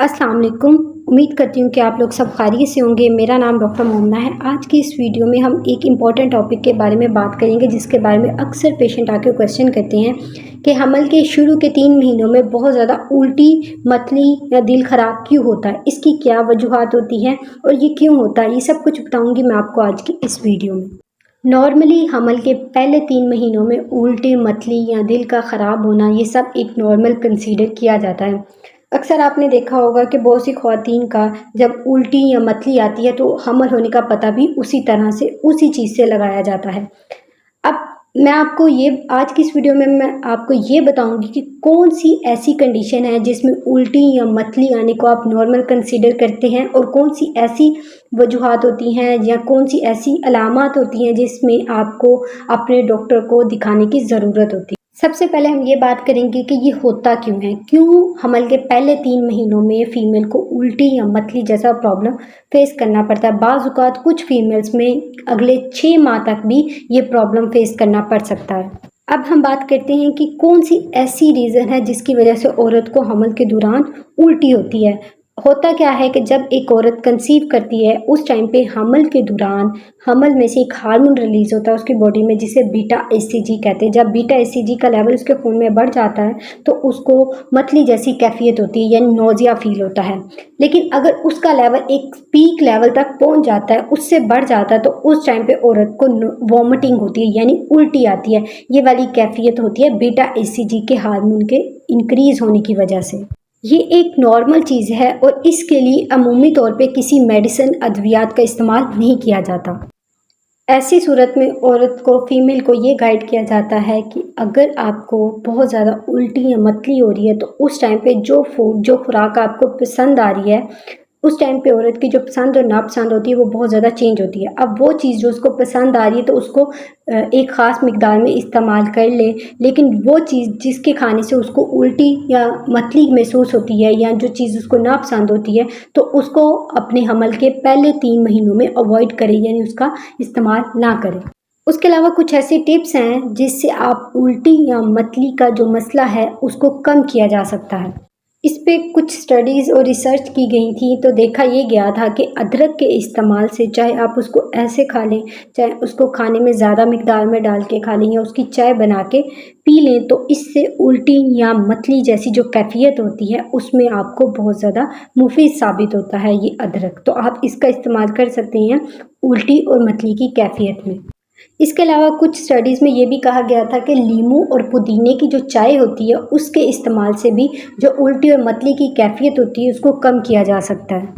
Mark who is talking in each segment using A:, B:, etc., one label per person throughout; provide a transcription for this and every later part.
A: अस्सलाम वालेकुम। उम्मीद करती हूँ कि आप लोग सब खैरियत से होंगे। मेरा नाम डॉक्टर मोमना है। आज की इस वीडियो में हम एक इम्पॉर्टेंट टॉपिक के बारे में बात करेंगे, जिसके बारे में अक्सर पेशेंट आके क्वेश्चन करते हैं कि हमल के शुरू के 3 महीनों में बहुत ज़्यादा उल्टी, मतली या दिल ख़राब क्यों होता है, इसकी क्या वजूहात होती हैं और ये क्यों होता है, ये सब कुछ बताऊँगी मैं आपको आज की इस वीडियो में। नॉर्मली हमल के पहले 3 महीनों में उल्टी, मतली या दिल का ख़राब होना, ये सब एक नॉर्मल कंसीडर किया जाता है। अक्सर आपने देखा होगा कि बहुत सी ख़वातीन का जब उल्टी या मतली आती है तो हमल होने का पता भी उसी तरह से, उसी चीज़ से लगाया जाता है। अब मैं आपको ये आज की इस वीडियो में मैं आपको ये बताऊंगी कि कौन सी ऐसी कंडीशन है जिसमें उल्टी या मतली आने को आप नॉर्मल कंसीडर करते हैं, और कौन सी ऐसी वजूहात होती हैं या कौन सी ऐसी अलामत होती हैं जिसमें आपको अपने डॉक्टर को दिखाने की ज़रूरत होती है। सबसे पहले हम ये बात करेंगे कि ये होता क्यों है, क्यों हमल के पहले 3 महीनों में फ़ीमेल को उल्टी या मतली जैसा प्रॉब्लम फेस करना पड़ता है। बाज़ औक़ात कुछ फीमेल्स में अगले 6 माह तक भी ये प्रॉब्लम फेस करना पड़ सकता है। अब हम बात करते हैं कि कौन सी ऐसी रीज़न है जिसकी वजह से औरत को हमल के दौरान उल्टी होती है। होता क्या है कि जब एक औरत कंसीव करती है, उस टाइम पे हमल के दौरान हमल में से एक हार्मोन रिलीज़ होता है उसकी बॉडी में, जिसे बीटा एचसीजी कहते हैं। जब बीटा एचसीजी का लेवल उसके खून में बढ़ जाता है तो उसको मतली जैसी कैफियत होती है, यानी नोज़िया फील होता है। लेकिन अगर उसका लेवल एक पीक लेवल तक पहुंच जाता है, उससे बढ़ जाता है, तो उस टाइम पे औरत को वॉमिटिंग होती है, यानी उल्टी आती है। ये वाली कैफियत होती है बीटा एचसीजी के हार्मोन के इंक्रीज़ होने की वजह से। ये एक नॉर्मल चीज़ है और इसके लिए अमूमी तौर पे किसी मेडिसिन, अद्वियात का इस्तेमाल नहीं किया जाता। ऐसी सूरत में औरत को, फीमेल को ये गाइड किया जाता है कि अगर आपको बहुत ज़्यादा उल्टी या मतली हो रही है तो उस टाइम पे जो फूड, जो खुराक आपको पसंद आ रही है, उस टाइम पे औरत की जो पसंद और नापसंद होती है वो बहुत ज़्यादा चेंज होती है। अब वो चीज़ जो उसको पसंद आ रही है तो उसको एक ख़ास मिकदार में इस्तेमाल कर ले, लेकिन वो चीज़ जिसके खाने से उसको उल्टी या मतली महसूस होती है, या जो चीज़ उसको नापसंद होती है, तो उसको अपने हमल के पहले 3 महीनों में अवॉइड करें, यानी उसका इस्तेमाल ना करें। उसके अलावा कुछ ऐसे टिप्स हैं जिससे आप उल्टी या मतली का जो मसला है उसको कम किया जा सकता है। इस पे कुछ स्टडीज़ और रिसर्च की गई थी, तो देखा ये गया था कि अदरक के इस्तेमाल से, चाहे आप उसको ऐसे खा लें, चाहे उसको खाने में ज़्यादा मिकदार में डाल के खा लें, या उसकी चाय बना के पी लें, तो इससे उल्टी या मतली जैसी जो कैफियत होती है उसमें आपको बहुत ज़्यादा मुफीद साबित होता है ये अदरक। तो आप इसका इस्तेमाल कर सकते हैं उल्टी और मतली की कैफियत में। इसके अलावा कुछ स्टडीज़ में ये भी कहा गया था कि लीमू और पुदीने की जो चाय होती है उसके इस्तेमाल से भी जो उल्टी और मतली की कैफियत होती है उसको कम किया जा सकता है।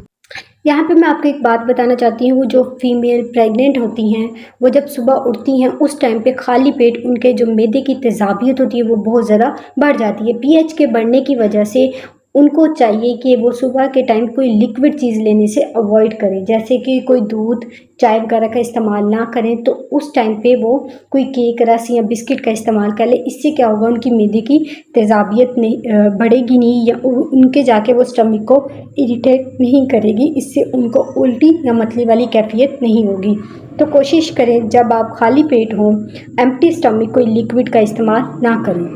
A: यहाँ पे मैं आपको एक बात बताना चाहती हूँ, वो जो फीमेल प्रेग्नेंट होती हैं, वो जब सुबह उठती हैं उस टाइम पे खाली पेट उनके जो मैदे की तेज़ाबियत होती है वो बहुत ज़्यादा बढ़ जाती है। पीएच के बढ़ने की वजह से उनको चाहिए कि वो सुबह के टाइम कोई लिक्विड चीज़ लेने से अवॉइड करें, जैसे कि कोई दूध, चाय वगैरह का इस्तेमाल ना करें। तो उस टाइम पे वो कोई केक, रस या बिस्किट का इस्तेमाल कर ले। इससे क्या होगा, उनकी मैदे की तेज़ाबियत नहीं बढ़ेगी नहीं, या उनके जाके वो स्टमक को इरिटेट नहीं करेगी। इससे उनको उल्टी या मतली वाली कैफियत नहीं होगी। तो कोशिश करें जब आप खाली पेट हों, एम्प्टी स्टमक कोई लिक्विड का इस्तेमाल ना करें।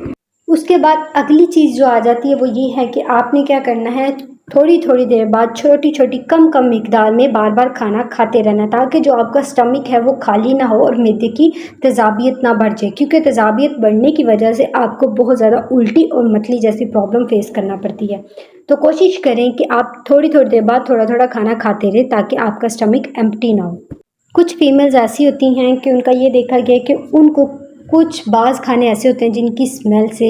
A: उसके बाद अगली चीज़ जो आ जाती है वो ये है कि आपने क्या करना है, थोड़ी थोड़ी देर बाद छोटी छोटी कम कम मिकदार में बार बार खाना खाते रहना, ताकि जो आपका स्टमक है वो खाली ना हो और मैदे की तेज़ाबियत ना बढ़ जाए, क्योंकि तेज़ाबियत बढ़ने की वजह से आपको बहुत ज़्यादा उल्टी और मतली जैसी प्रॉब्लम फेस करना पड़ती है। तो कोशिश करें कि आप थोड़ी थोड़ी देर बाद थोड़ा थोड़ा खाना खाते रहें ताकि आपका स्टमक एम्प्टी ना हो। कुछ फीमेल्स ऐसी होती हैं कि उनका ये देखा गया कि उनको कुछ बाज़ खाने ऐसे होते हैं जिनकी स्मेल से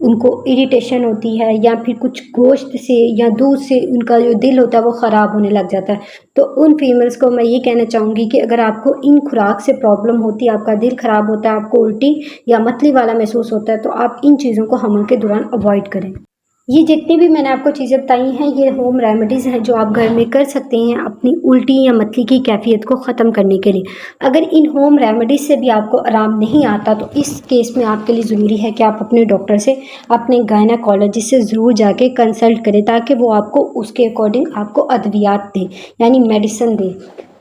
A: उनको इरिटेशन होती है, या फिर कुछ गोश्त से या दूध से उनका जो दिल होता है वो ख़राब होने लग जाता है। तो उन फीमेल्स को मैं ये कहना चाहूँगी कि अगर आपको इन खुराक से प्रॉब्लम होती है, आपका दिल ख़राब होता है, आपको उल्टी या मतली वाला महसूस होता है, तो आप इन चीज़ों को हमल के दौरान अवॉइड करें। ये जितनी भी मैंने आपको चीज़ें बताई हैं, ये होम रेमेडीज़ हैं जो आप घर में कर सकते हैं अपनी उल्टी या मतली की कैफियत को ख़त्म करने के लिए। अगर इन होम रेमेडीज़ से भी आपको आराम नहीं आता, तो इस केस में आपके लिए ज़रूरी है कि आप अपने डॉक्टर से, अपने गायनेकोलॉजिस्ट से ज़रूर जाके कंसल्ट करें, ताकि वो आपको उसके अकॉर्डिंग आपको अद्वियात दें, यानी मेडिसिन दें।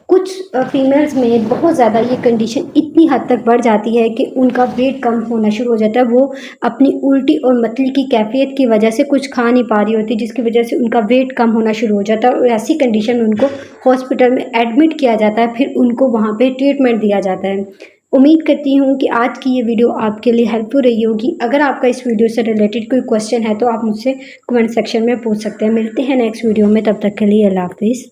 A: کچھ فیمیلز میں بہت زیادہ یہ کنڈیشن اتنی حد تک بڑھ جاتی ہے کہ ان کا ویٹ کم ہونا شروع ہو جاتا ہے. وہ اپنی الٹی اور متلی کی کیفیت کی وجہ سے کچھ کھا نہیں پا رہی ہوتی، جس کی وجہ سے ان کا ویٹ کم ہونا شروع ہو جاتا ہے، اور ایسی کنڈیشن میں ان کو ہاسپٹل میں ایڈمٹ کیا جاتا ہے، پھر ان کو وہاں پہ ٹریٹمنٹ دیا جاتا ہے. امید کرتی ہوں کہ آج کی یہ ویڈیو آپ کے لیے ہیلپ فل رہی ہوگی. اگر آپ کا اس ویڈیو سے ریلیٹڈ کوئی کویشچن ہے تو آپ مجھ سے کمنٹ سیکشن میں پوچھ سکتے ہیں. ملتے ہیں نیکسٹ ویڈیو میں، تب تک کے لیے اللہ حافظ.